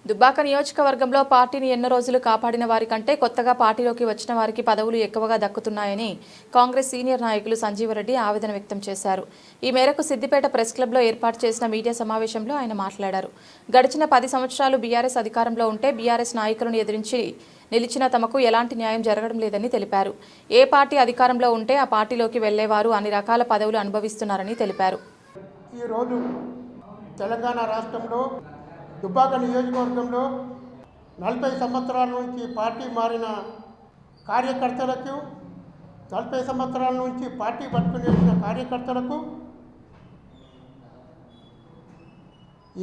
దుబ్బాక నియోజకవర్గంలో పార్టీని ఎన్నో రోజులు కాపాడిన వారి కంటే కొత్తగా పార్టీలోకి వచ్చిన వారికి పదవులు ఎక్కువగా దక్కుతున్నాయని కాంగ్రెస్ సీనియర్ నాయకులు సంజీవరెడ్డి ఆవేదన వ్యక్తం చేశారు. ఈ మేరకు సిద్దిపేట ప్రెస్ క్లబ్లో ఏర్పాటు చేసిన మీడియా సమావేశంలో ఆయన మాట్లాడారు. గడిచిన 10 సంవత్సరాలు బీఆర్ఎస్ అధికారంలో ఉంటే బీఆర్ఎస్ నాయకులను ఎదిరించి నిలిచిన తమకు ఎలాంటి న్యాయం జరగడం లేదని తెలిపారు. ఏ పార్టీ అధికారంలో ఉంటే ఆ పార్టీలోకి వెళ్లేవారు అన్ని రకాల పదవులు అనుభవిస్తున్నారని తెలిపారు. ఈ రోజు తెలంగాణ రాష్ట్రంలో దుబ్బాక నియోజకవర్గంలో 40 సంవత్సరాల నుంచి పార్టీ మారిన కార్యకర్తలకు 40 సంవత్సరాల నుంచి పార్టీ పట్టుకుని వచ్చిన కార్యకర్తలకు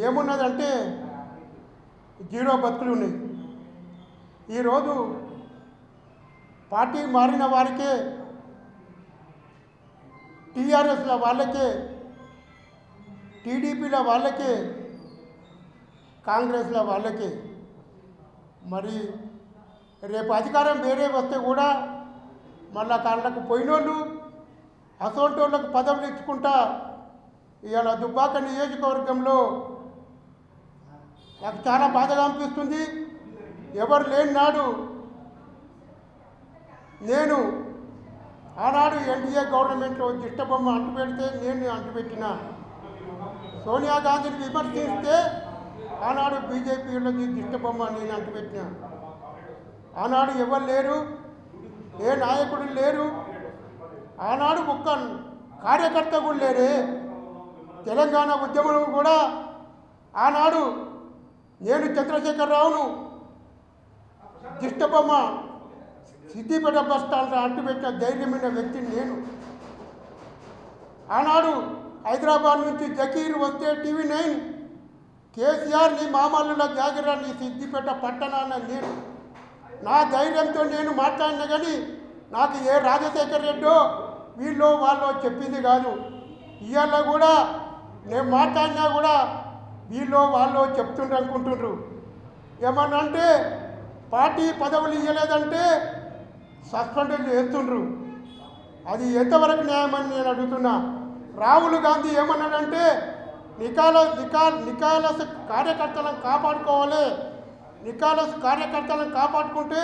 ఏమున్నదంటే జీరో బతుకులు ఉన్నాయి. ఈరోజు పార్టీ మారిన వారికే, టీఆర్ఎస్ల వాళ్ళకే, టీడీపీల వాళ్ళకే, కాంగ్రెస్ల వాళ్ళకే మరి రేపు అధికారం వేరే వస్తే కూడా మళ్ళా కాళ్ళకు పోయినోళ్ళు అసోంటోళ్ళకు పదవులు ఇచ్చుకుంటా ఇవాళ దుబ్బాక నియోజకవర్గంలో నాకు చాలా బాధగా అనిపిస్తుంది. ఎవరు లేని నాడు నేను ఆనాడు ఎన్డీఏ గవర్నమెంట్లో దిష్టబొమ్మ అంటుపెడితే నేను అంటుపెట్టిన, సోనియా గాంధీని విమర్శిస్తే ఆనాడు బీజేపీలోకి దిష్టబొమ్మ నేను అంటుపెట్టిన. ఆనాడు ఎవరు లేరు, ఏ నాయకుడు లేరు, ఆనాడు ఒక్క కార్యకర్త కూడా లేరే. తెలంగాణ ఉద్యమం కూడా ఆనాడు నేను చంద్రశేఖరరావును దిష్టబొమ్మ సిద్దిపేట బస్ స్టాండ్లో అంటుపెట్టిన ధైర్యమైన వ్యక్తిని నేను. ఆనాడు హైదరాబాద్ నుంచి జకీర్ వస్తే TV9 కేసీఆర్ నీ మామల్లుల జాగిరా నీ సిద్దిపేట పట్టణాన్న నేను నా ధైర్యంతో నేను మాట్లాడినా కానీ నాకు ఏ రాజశేఖర రెడ్డో వీళ్ళు వాళ్ళు చెప్పింది కాదు. ఇవాళ కూడా నేను మాట్లాడినా కూడా వీళ్ళు వాళ్ళు చెప్తుండ్రు అనుకుంటుండ్రు. ఏమన్నా అంటే పార్టీ పదవులు ఇవ్వలేదంటే సస్పెండ్ చేస్తుండ్రు. అది ఎంతవరకు న్యాయమని నేను అడుగుతున్నా. రాహుల్ గాంధీ ఏమన్నాడంటే నికాలస్ కార్యకర్తలను కాపాడుకోవాలి, నికాలస్ కార్యకర్తలను కాపాడుకుంటే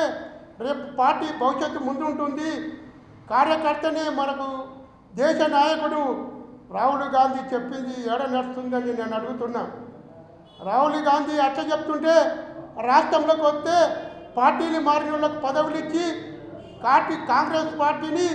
రేపు పార్టీ భవిష్యత్తు ముందుంటుంది, కార్యకర్తనే మనకు దేశ నాయకుడు రాహుల్ గాంధీ చెప్పింది ఏడ నడుస్తుందని నేను అడుగుతున్నా. రాహుల్ గాంధీ అట్లా చెప్తుంటే రాష్ట్రంలోకి వస్తే పార్టీలు మారిన వాళ్ళకు పదవులు ఇచ్చి కాంగ్రెస్ పార్టీని